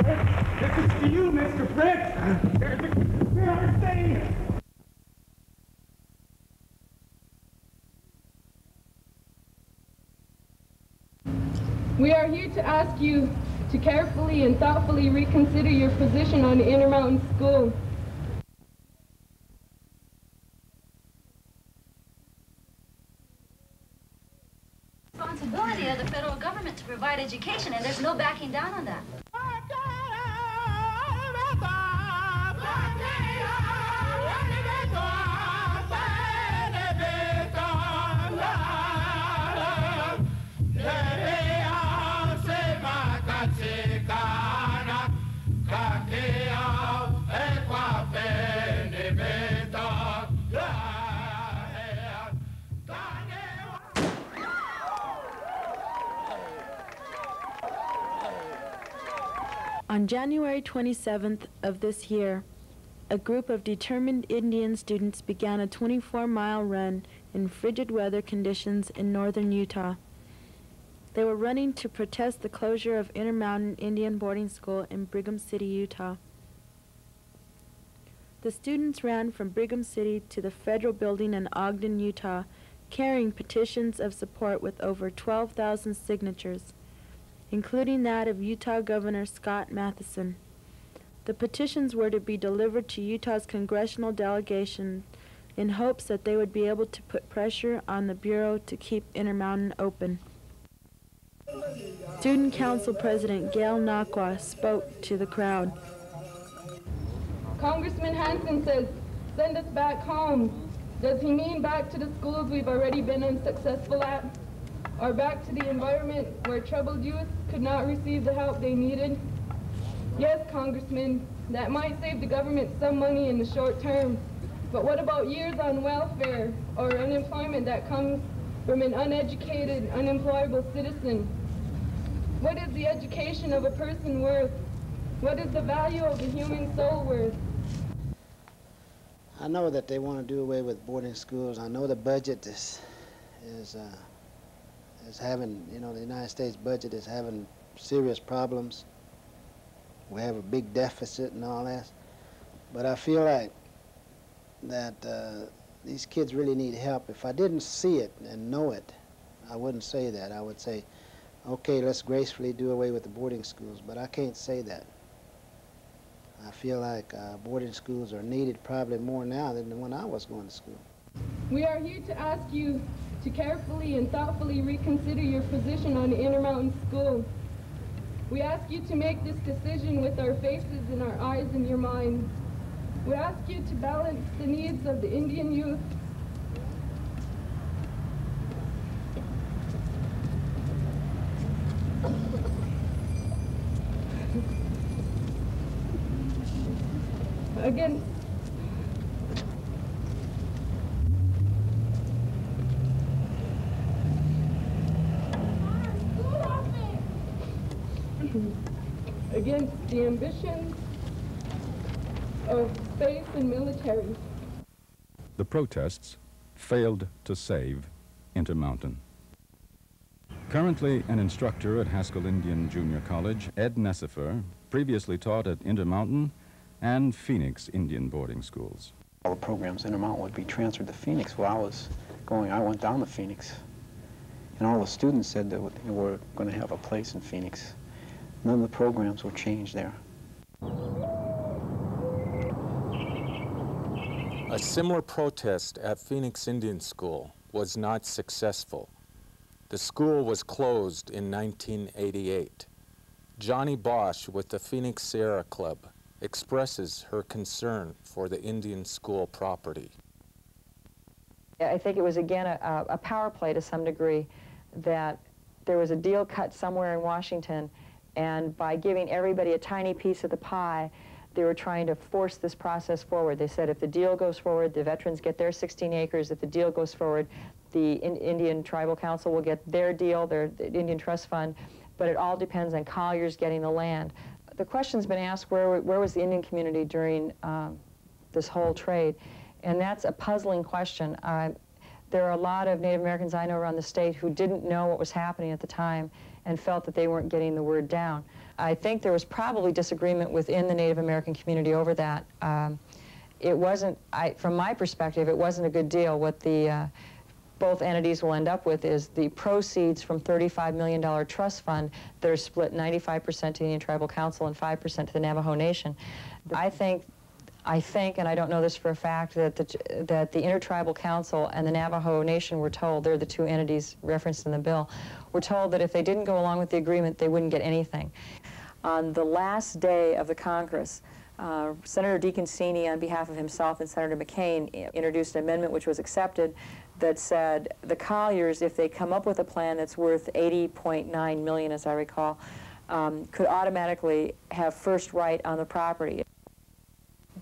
This is for you, Mr. Fritz. There's a thing. We are here to ask you to carefully and thoughtfully reconsider your position on the Intermountain School. Responsibility of the federal government to provide education, and there's no backing down on that. On January 27th of this year, a group of determined Indian students began a 24-mile run in frigid weather conditions in northern Utah. They were running to protest the closure of Intermountain Indian Boarding School in Brigham City, Utah. The students ran from Brigham City to the federal building in Ogden, Utah, carrying petitions of support with over 12,000 signatures, including that of Utah Governor Scott Matheson. The petitions were to be delivered to Utah's congressional delegation in hopes that they would be able to put pressure on the Bureau to keep Intermountain open. Student Council President Gail Nakwa spoke to the crowd. Congressman Hansen says, send us back home. Does he mean back to the schools we've already been unsuccessful at? Or back to the environment where troubled youth could not receive the help they needed? Yes, Congressman, that might save the government some money in the short term. But what about years on welfare or unemployment that comes from an uneducated, unemployable citizen? What is the education of a person worth? What is the value of the human soul worth? I know that they want to do away with boarding schools. I know the budget is having, you know, the United States budget is having serious problems. We have a big deficit and all that. But I feel like that these kids really need help. If I didn't see it and know it, I wouldn't say that. I would say, okay, let's gracefully do away with the boarding schools, but I can't say that. I feel like boarding schools are needed probably more now than when I was going to school. We are here to ask you to carefully and thoughtfully reconsider your position on the Intermountain School. We ask you to make this decision with our faces and our eyes in your mind. We ask you to balance the needs of the Indian youth against the ambitions of space and military. The protests failed to save Intermountain. Currently an instructor at Haskell Indian Junior College, Ed Nessifer previously taught at Intermountain and Phoenix Indian boarding schools. All the programs in Intermountain would be transferred to Phoenix. While I was going, I went down to Phoenix, and all the students said that they were going to have a place in Phoenix. None of the programs were changed there. A similar protest at Phoenix Indian School was not successful. The school was closed in 1988. Johnny Bosch with the Phoenix Sierra Club expresses her concern for the Indian school property. I think it was, again, a power play to some degree, that there was a deal cut somewhere in Washington, and by giving everybody a tiny piece of the pie, they were trying to force this process forward. They said if the deal goes forward, the veterans get their 16 acres. If the deal goes forward, the Indian Tribal Council will get their deal, the Indian Trust Fund, but it all depends on Collier's getting the land. The question's been asked, where was the Indian community during this whole trade? And that's a puzzling question. There are a lot of Native Americans I know around the state who didn't know what was happening at the time and felt that they weren't getting the word down. I think there was probably disagreement within the Native American community over that. It wasn't, from my perspective, it wasn't a good deal. What the both entities will end up with is the proceeds from $35 million trust fund that are split 95% to the Indian Tribal Council and 5% to the Navajo Nation. I think, and I don't know this for a fact, that the Intertribal Council and the Navajo Nation were told, they're the two entities referenced in the bill, were told that if they didn't go along with the agreement, they wouldn't get anything. On the last day of the Congress, Senator DeConcini, on behalf of himself and Senator McCain, introduced an amendment which was accepted that said the Colliers, if they come up with a plan that's worth $80.9 million, as I recall, could automatically have first right on the property.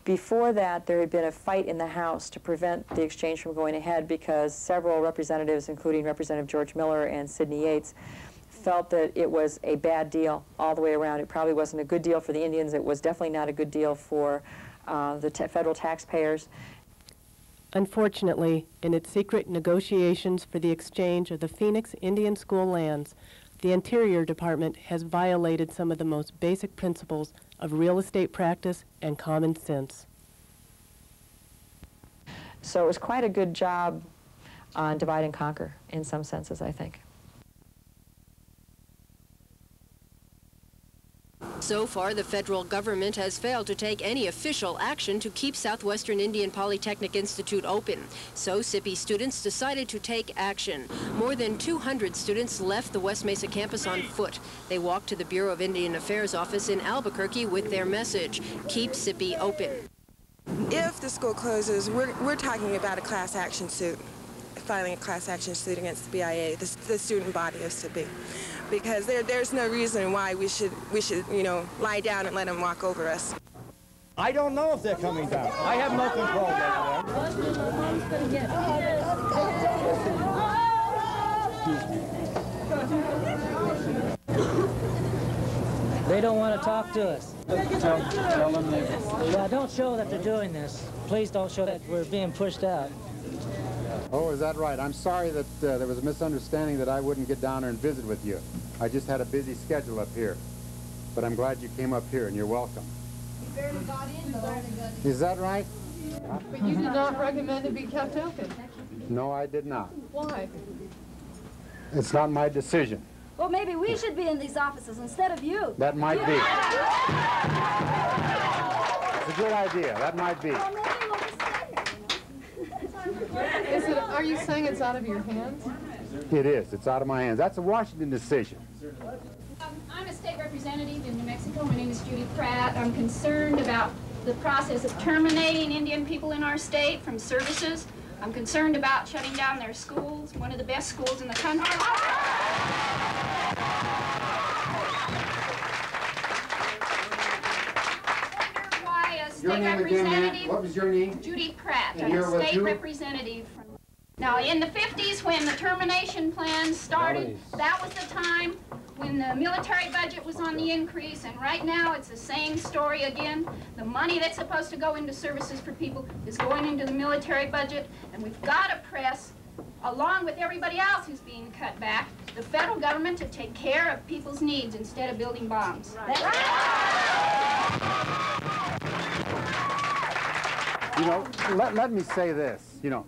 Before that, there had been a fight in the House to prevent the exchange from going ahead because several representatives, including Representative George Miller and Sidney Yates, felt that it was a bad deal all the way around. It probably wasn't a good deal for the Indians. It was definitely not a good deal for the federal taxpayers. Unfortunately, in its secret negotiations for the exchange of the Phoenix Indian School lands, the Interior Department has violated some of the most basic principles of real estate practice and common sense. So it was quite a good job on divide and conquer in some senses, I think. So far, the federal government has failed to take any official action to keep Southwestern Indian Polytechnic Institute open. So SIPI students decided to take action. More than 200 students left the West Mesa campus on foot. They walked to the Bureau of Indian Affairs office in Albuquerque with their message, keep SIPI open. If the school closes, we're talking about a class action suit, filing a class action suit against the BIA, the student body of SIPI. Because there's no reason why we should, you know, lie down and let them walk over us. I don't know if they're coming down. I have no control over They don't want to talk to us. Tell them they... Yeah, don't show that they're doing this. Please don't show that we're being pushed out. Oh, is that right? I'm sorry that there was a misunderstanding that I wouldn't get down there and visit with you. I just had a busy schedule up here. But I'm glad you came up here, and you're welcome. You barely got in, though. Is that right? But you did not recommend it be kept open. No, I did not. Why? It's not my decision. Well, maybe we should be in these offices instead of you. That might be. It's a good idea. That might be. Well, maybe we'll just stay here. Are you saying it's out of your hands? It is. It's out of my hands. That's a Washington decision. I'm a state representative in New Mexico. My name is Judy Pratt. I'm concerned about the process of terminating Indian people in our state from services. I'm concerned about shutting down their schools, one of the best schools in the country. Your name again, ma'am? What was your name? Judy Pratt. And I'm you're a with state who? representative. Now, in the 50s, when the termination plan started, that was the time when the military budget was on the increase, and right now it's the same story again. The money that's supposed to go into services for people is going into the military budget, and we've got to press, along with everybody else who's being cut back, the federal government to take care of people's needs instead of building bombs. You know, let me say this, you know.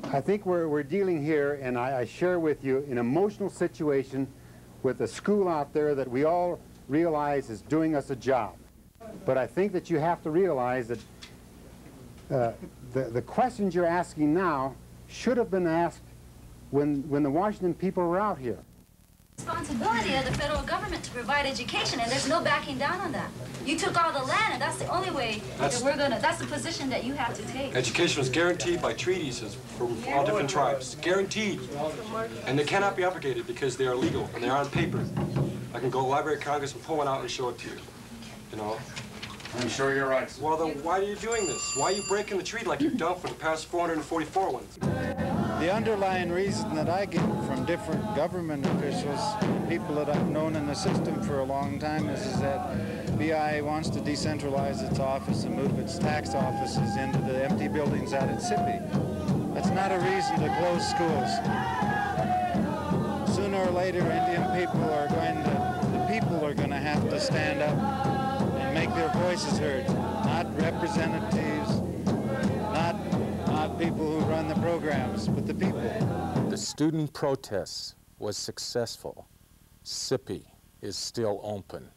I think we're dealing here, and I share with you, an emotional situation with a school out there that we all realize is doing us a job. But I think that you have to realize that the questions you're asking now should have been asked when the Washington people were out here. Responsibility of the federal government to provide education, and there's no backing down on that. You took all the land, and that's the only way that we're gonna, that's the position that you have to take. Education is guaranteed by treaties from all different tribes. Guaranteed. And they cannot be abrogated because they are legal and they're on paper. I can go to the Library of Congress and pull one out and show it to you. You know? I'm sure you're right. Well, then why are you doing this? Why are you breaking the treaty like you've done for the past 444 ones? The underlying reason that I get from different government officials, people that I've known in the system for a long time, is that BIA wants to decentralize its office and move its tax offices into the empty buildings out at SIPI. That's not a reason to close schools. Sooner or later, Indian people are going to have to stand up and make their voices heard. Not representatives, not people who run the programs, but the people. The student protests was successful. SIPI is still open.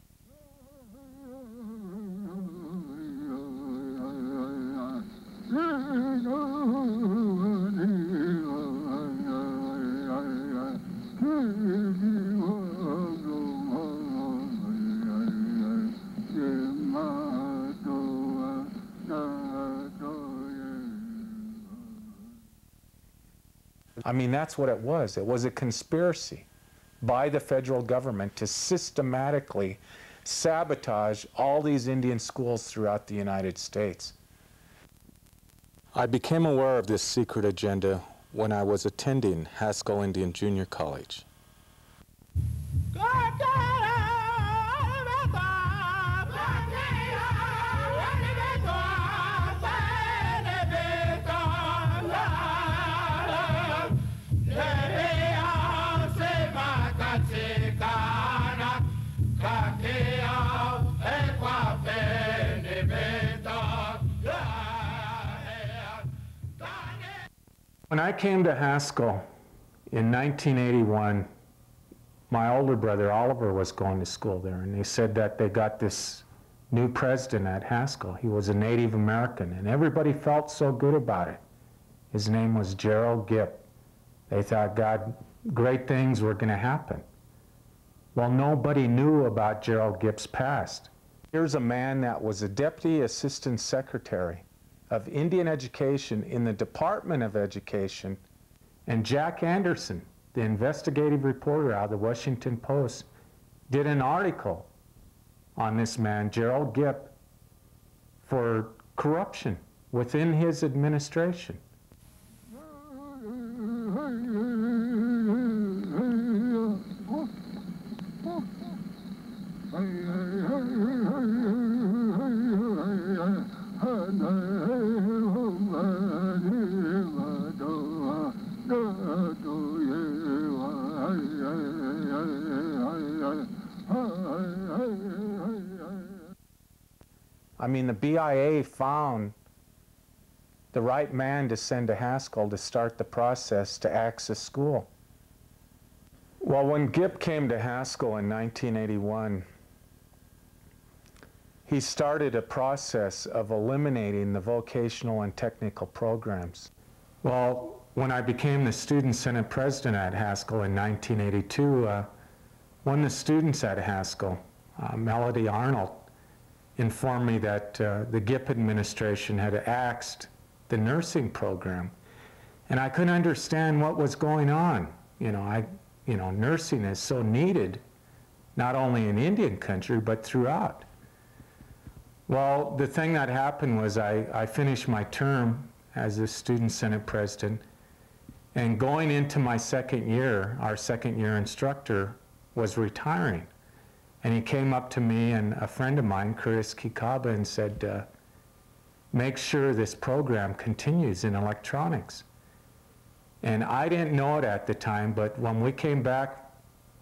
I mean, that's what it was. It was a conspiracy by the federal government to systematically sabotage all these Indian schools throughout the United States. I became aware of this secret agenda when I was attending Haskell Indian Junior College. When I came to Haskell in 1981, my older brother Oliver was going to school there, and they said that they got this new president at Haskell. He was a Native American, and everybody felt so good about it. His name was Gerald Gipp. They thought, God, great things were going to happen. Well, nobody knew about Gerald Gipp's past. Here's a man that was a Deputy Assistant Secretary of Indian Education in the Department of Education, and Jack Anderson, the investigative reporter out of the Washington Post, did an article on this man, Gerald Gipp, for corruption within his administration. I mean, the BIA found the right man to send to Haskell to start the process to access school. Well, when Gipp came to Haskell in 1981, he started a process of eliminating the vocational and technical programs. Well, when I became the Student Senate President at Haskell in 1982, one of the students at Haskell, Melody Arnold, informed me that the Gipp administration had axed the nursing program, and I couldn't understand what was going on. Nursing is so needed, not only in Indian country, but throughout. Well, the thing that happened was I finished my term as the Student Senate President, and going into my second year, our second year instructor was retiring. And he came up to me and a friend of mine, Curtis Kikaba, and said, make sure this program continues in electronics. And I didn't know it at the time, but when we came back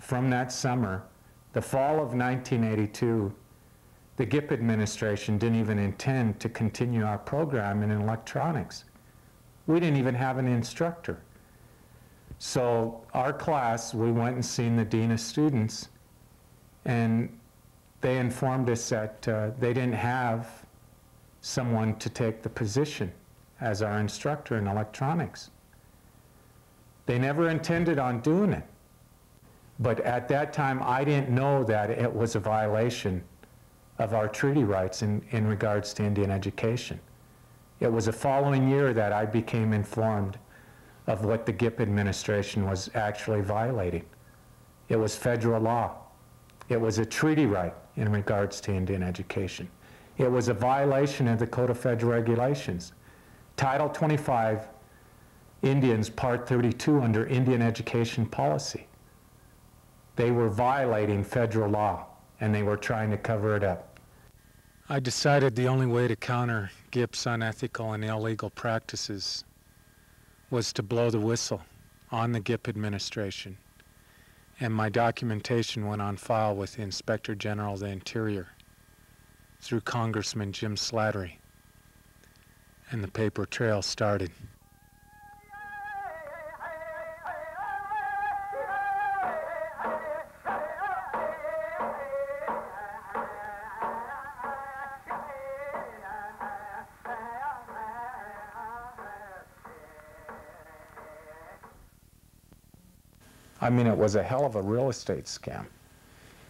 from that summer, the fall of 1982, the Gipp administration didn't even intend to continue our program in electronics. We didn't even have an instructor. So our class, we went and seen the Dean of Students, and they informed us that they didn't have someone to take the position as our instructor in electronics. They never intended on doing it. But at that time, I didn't know that it was a violation of our treaty rights in regards to Indian education. It was the following year that I became informed of what the Gipp administration was actually violating. It was federal law. It was a treaty right in regards to Indian education. It was a violation of the Code of Federal Regulations. Title 25, Indians, Part 32 under Indian education policy. They were violating federal law, and they were trying to cover it up. I decided the only way to counter Gipp's unethical and illegal practices was to blow the whistle on the Gipp administration, and my documentation went on file with the Inspector General of the Interior through Congressman Jim Slattery, and the paper trail started. I mean, it was a hell of a real estate scam.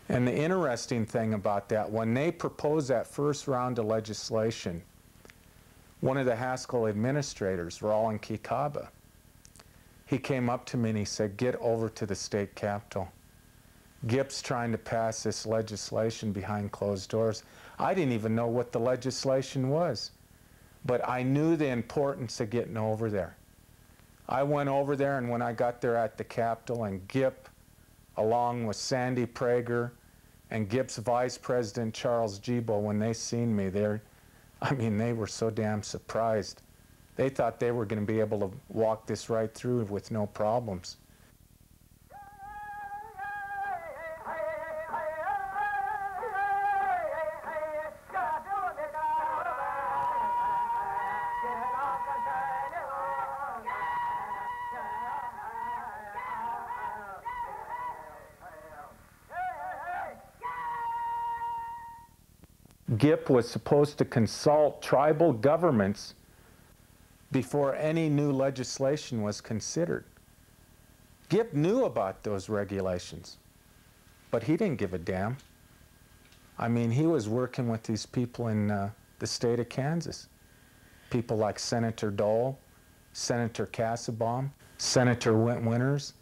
And the interesting thing about that, when they proposed that first round of legislation, one of the Haskell administrators, Roland Kikaba, he came up to me and he said, "Get over to the state capitol. Gipp's trying to pass this legislation behind closed doors." I didn't even know what the legislation was, but I knew the importance of getting over there. I went over there, and when I got there at the Capitol, and Gipp, along with Sandy Prager and Gipp's vice president, Charles Gibo, when they seen me there, I mean, they were so damn surprised. They thought they were going to be able to walk this right through with no problems. Gipp was supposed to consult tribal governments before any new legislation was considered. Gipp knew about those regulations, but he didn't give a damn. I mean, he was working with these people in the state of Kansas. People like Senator Dole, Senator Kassebaum, Senator Winters,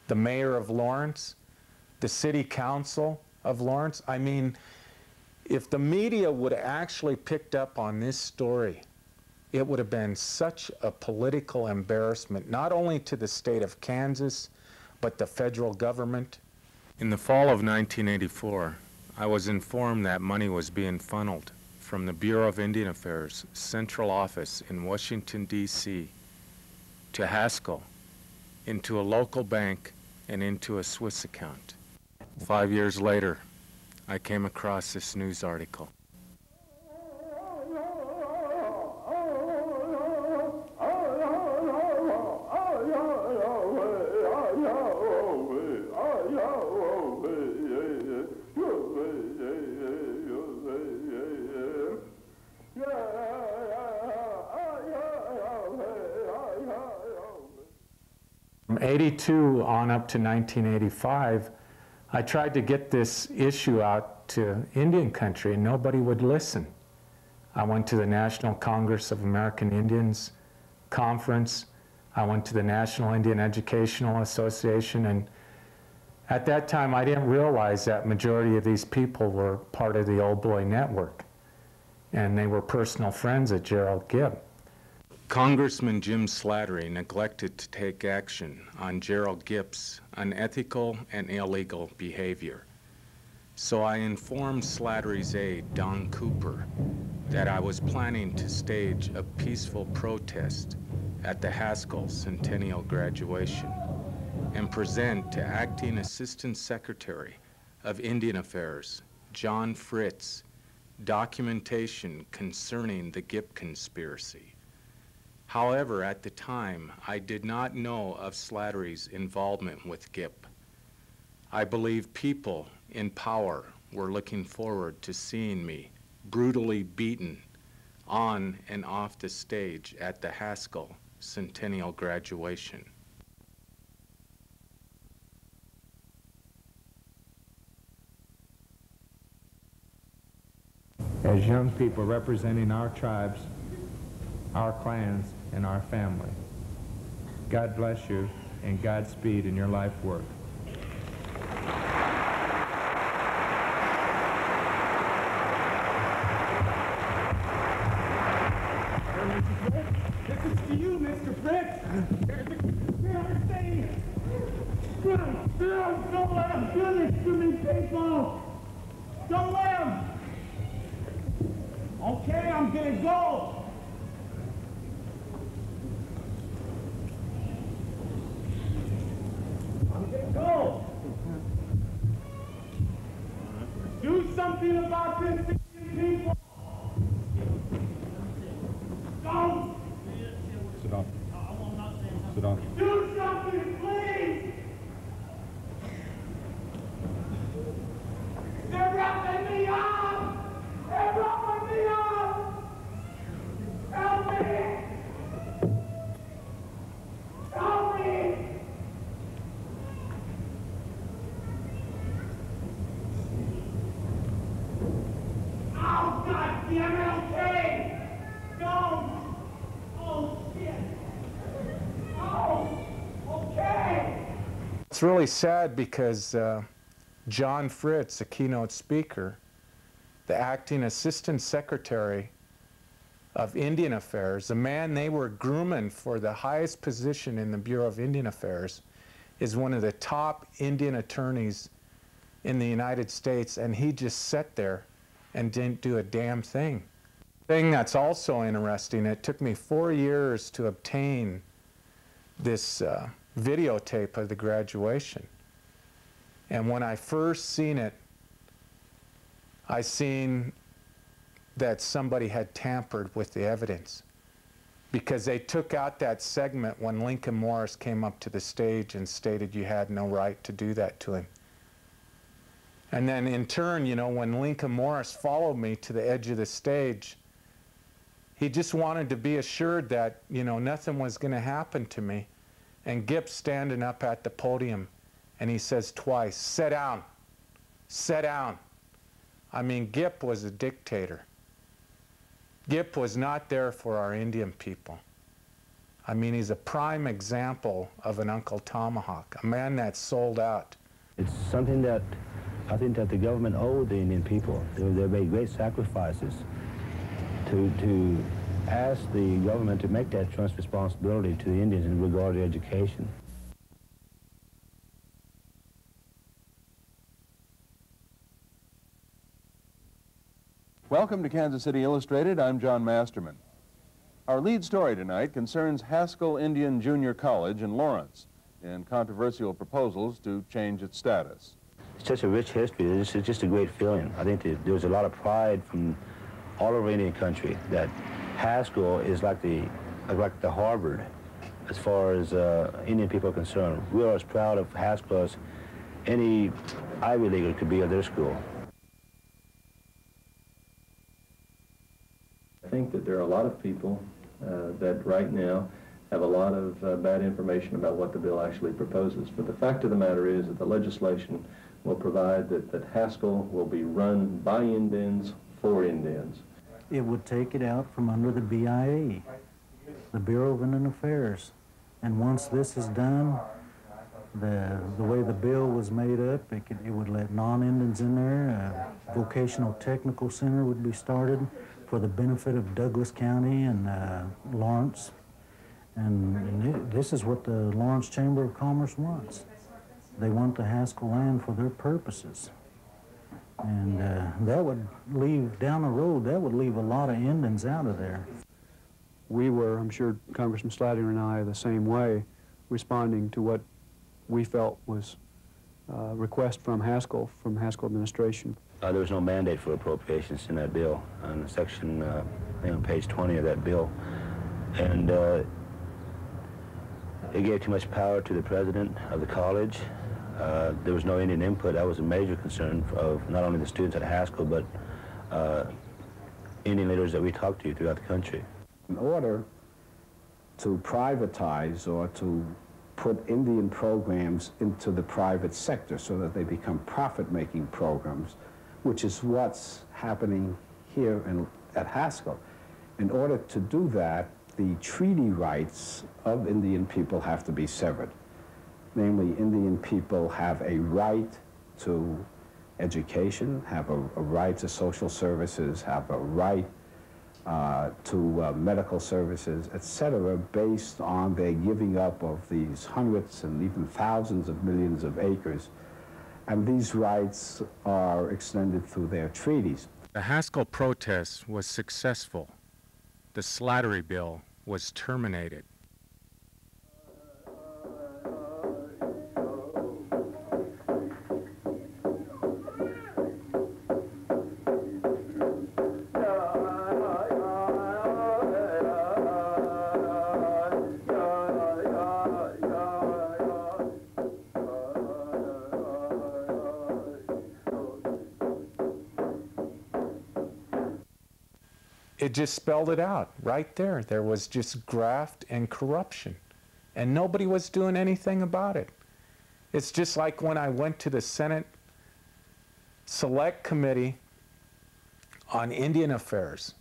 the mayor of Lawrence, the city council of Lawrence. I mean, if the media would have actually picked up on this story, it would have been such a political embarrassment, not only to the state of Kansas, but the federal government. In the fall of 1984, I was informed that money was being funneled from the Bureau of Indian Affairs central office in Washington, D.C., to Haskell, into a local bank, and into a Swiss account. 5 years later, I came across this news article. From 82 on up to 1985, I tried to get this issue out to Indian country, and nobody would listen. I went to the National Congress of American Indians conference. I went to the National Indian Educational Association, and at that time I didn't realize that majority of these people were part of the Old Boy Network, and they were personal friends of Gerald Gibb. Congressman Jim Slattery neglected to take action on Gerald Gibb's unethical and illegal behavior. So I informed Slattery's aide, Don Cooper, that I was planning to stage a peaceful protest at the Haskell Centennial graduation and present to Acting Assistant Secretary of Indian Affairs, John Fritz, documentation concerning the Gibb conspiracy. However, at the time, I did not know of Slattery's involvement with Gibb. I believe people in power were looking forward to seeing me brutally beaten on and off the stage at the Haskell Centennial graduation. As young people representing our tribes, our clans, and our family, God bless you and Godspeed in your life work. This is to you, Mr. Fritz. There's a clear thing. Don't let him do this to me, people. Don't let him. Okay, I'm gonna go. put on. Do something, please! They're wrapping me up! They're wrapping me up! Help me! Help me! Oh, God damn it, okay! No! Oh, shit! Oh, okay! It's really sad because John Fritz, the keynote speaker, the acting assistant secretary of Indian Affairs, the man they were grooming for the highest position in the Bureau of Indian Affairs, is one of the top Indian attorneys in the United States, and he just sat there and didn't do a damn thing. Thing that's also interesting, it took me 4 years to obtain this videotape of the graduation. And when I first seen it, I seen that somebody had tampered with the evidence, because they took out that segment when Lincoln Morris came up to the stage and stated you had no right to do that to him. And then in turn, you know, when Lincoln Morris followed me to the edge of the stage, he just wanted to be assured that, you know, nothing was going to happen to me. And Gip's standing up at the podium, and he says twice, "Sit down, sit down." I mean, Gip was a dictator. Gip was not there for our Indian people. I mean, he's a prime example of an Uncle Tomahawk, a man that sold out. It's something that I think that the government owed the Indian people. They made great sacrifices to ask the government to make that trust responsibility to the Indians in regard to education. Welcome to Kansas City Illustrated. I'm John Masterman. Our lead story tonight concerns Haskell Indian Junior College in Lawrence and controversial proposals to change its status. It's such a rich history. It's just a great feeling. I think that there's a lot of pride from all over Indian country that Haskell is like the Harvard as far as Indian people are concerned. We are as proud of Haskell as any Ivy Leaguer could be of their school. I think that there are a lot of people that right now have a lot of bad information about what the bill actually proposes. But the fact of the matter is that the legislation will provide that Haskell will be run by Indians for Indians. It would take it out from under the BIA, the Bureau of Indian Affairs. And once this is done, the way the bill was made up, it would let non-Indians in there. A vocational technical center would be started for the benefit of Douglas County and Lawrence. And this is what the Lawrence Chamber of Commerce wants. They want the Haskell land for their purposes. And that would leave, down the road, that would leave a lot of Indians out of there. We were, I'm sure Congressman Slater and I, the same way, responding to what we felt was a request from Haskell administration. There was no mandate for appropriations in that bill, on section, I think on page 20 of that bill. And it gave too much power to the president of the college. There was no Indian input. That was a major concern of not only the students at Haskell, but Indian leaders that we talked to throughout the country. In order to privatize or to put Indian programs into the private sector so that they become profit-making programs, which is what's happening here at Haskell. In order to do that, the treaty rights of Indian people have to be severed. Namely, Indian people have a right to education, have a right to social services, have a right to medical services, etc., based on their giving up of these hundreds and even thousands of millions of acres. And these rights are extended through their treaties. The Haskell protest was successful. The Slattery bill was terminated. it just spelled it out right there. There was just graft and corruption, and nobody was doing anything about it. It's just like when I went to the Senate Select Committee on Indian Affairs.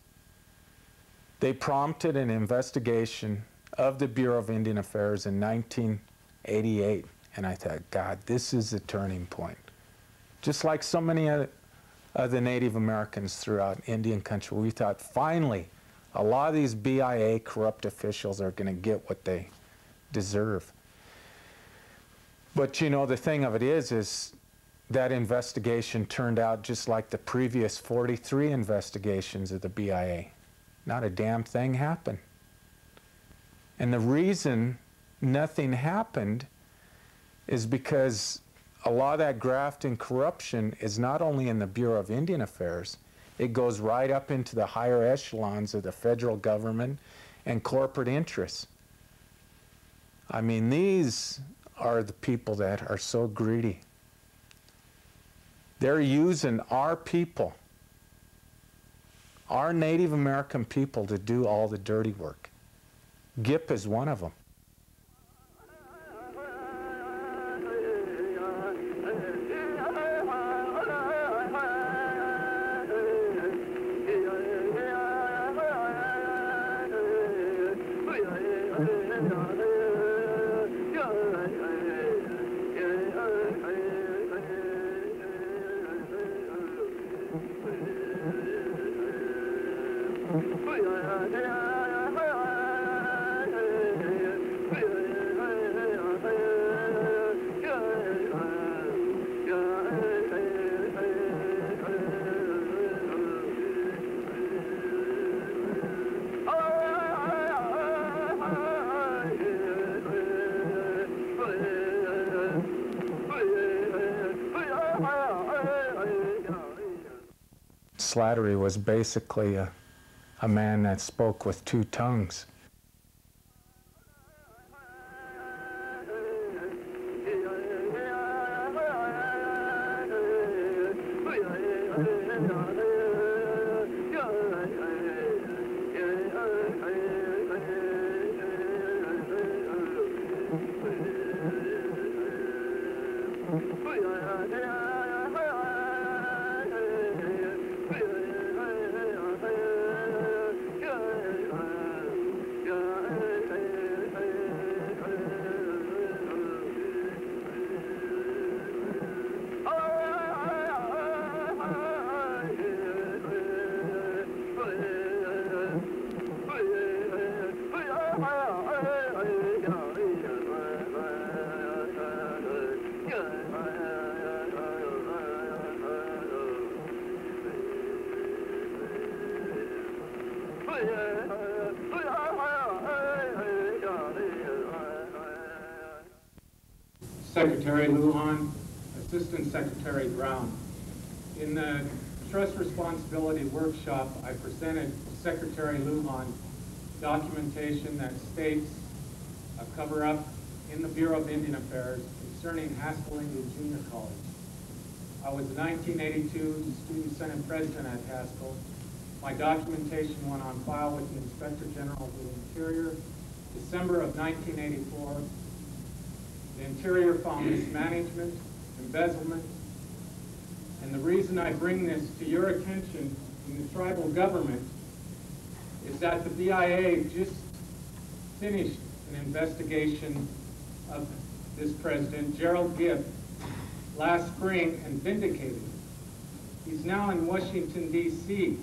They prompted an investigation of the Bureau of Indian Affairs in 1988, and I thought, God, this is a turning point. Just like so many of the Native Americans throughout Indian country, we thought, finally, a lot of these BIA corrupt officials are going to get what they deserve. But you know, the thing of it is that investigation turned out just like the previous 43 investigations of the BIA. Not a damn thing happened. And the reason nothing happened is because a lot of that graft and corruption is not only in the Bureau of Indian Affairs, it goes right up into the higher echelons of the federal government and corporate interests. I mean, these are the people that are so greedy. They're using our people, our Native American people, to do all the dirty work. GIP is one of them. Slattery was basically a man that spoke with two tongues. Secretary Lujan, Assistant Secretary Brown. In the Trust Responsibility Workshop, I presented Secretary Lujan documentation that states a cover-up in the Bureau of Indian Affairs concerning Haskell Indian Junior College. I was 1982 Student Senate President at Haskell. My documentation went on file with the Inspector General of the Interior. December of 1984, the Interior found mismanagement, embezzlement, and the reason I bring this to your attention in the tribal government is that the BIA just finished an investigation of this president, Gerald Gibb, last spring and vindicated him. He's now in Washington, D.C.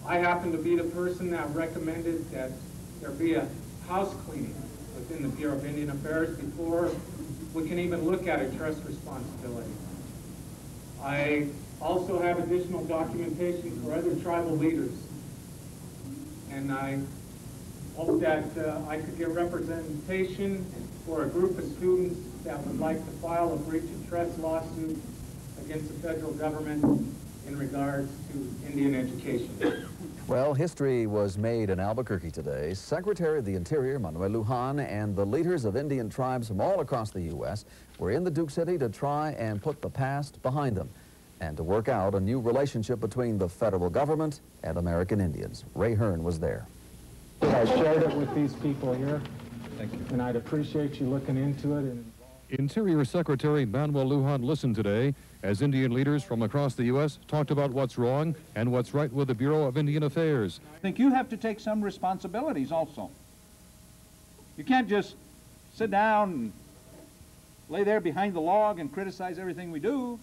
I happen to be the person that recommended that there be a house cleaning within the Bureau of Indian Affairs before we can even look at a trust responsibility. I also have additional documentation for other tribal leaders, and I hope that I could get representation for a group of students that would like to file a breach of trust lawsuit against the federal government in regards to Indian education. Well, history was made in Albuquerque today. Secretary of the Interior, Manuel Lujan, and the leaders of Indian tribes from all across the U.S. were in the Duke City to try and put the past behind them. and to work out a new relationship between the federal government and American Indians. Ray Hearn was there. I shared it with these people here. Thank you. And I'd appreciate you looking into it. Interior Secretary Manuel Lujan listened today as Indian leaders from across the U.S. talked about what's wrong and what's right with the Bureau of Indian Affairs. I think you have to take some responsibilities also. You can't just sit down and lay there behind the log and criticize everything we do.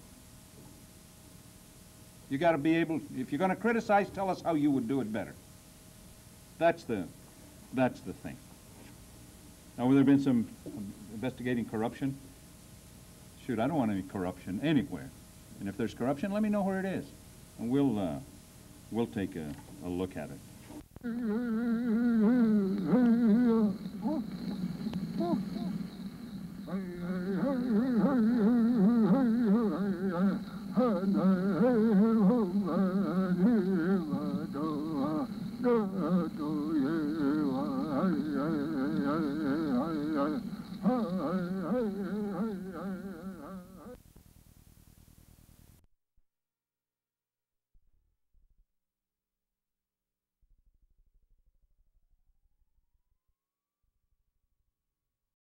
You got to be able, if you're going to criticize, tell us how you would do it better. That's the thing. Now, will there have been some investigating corruption? Shoot, I don't want any corruption anywhere. And if there's corruption, let me know where it is, and we'll take a look at it.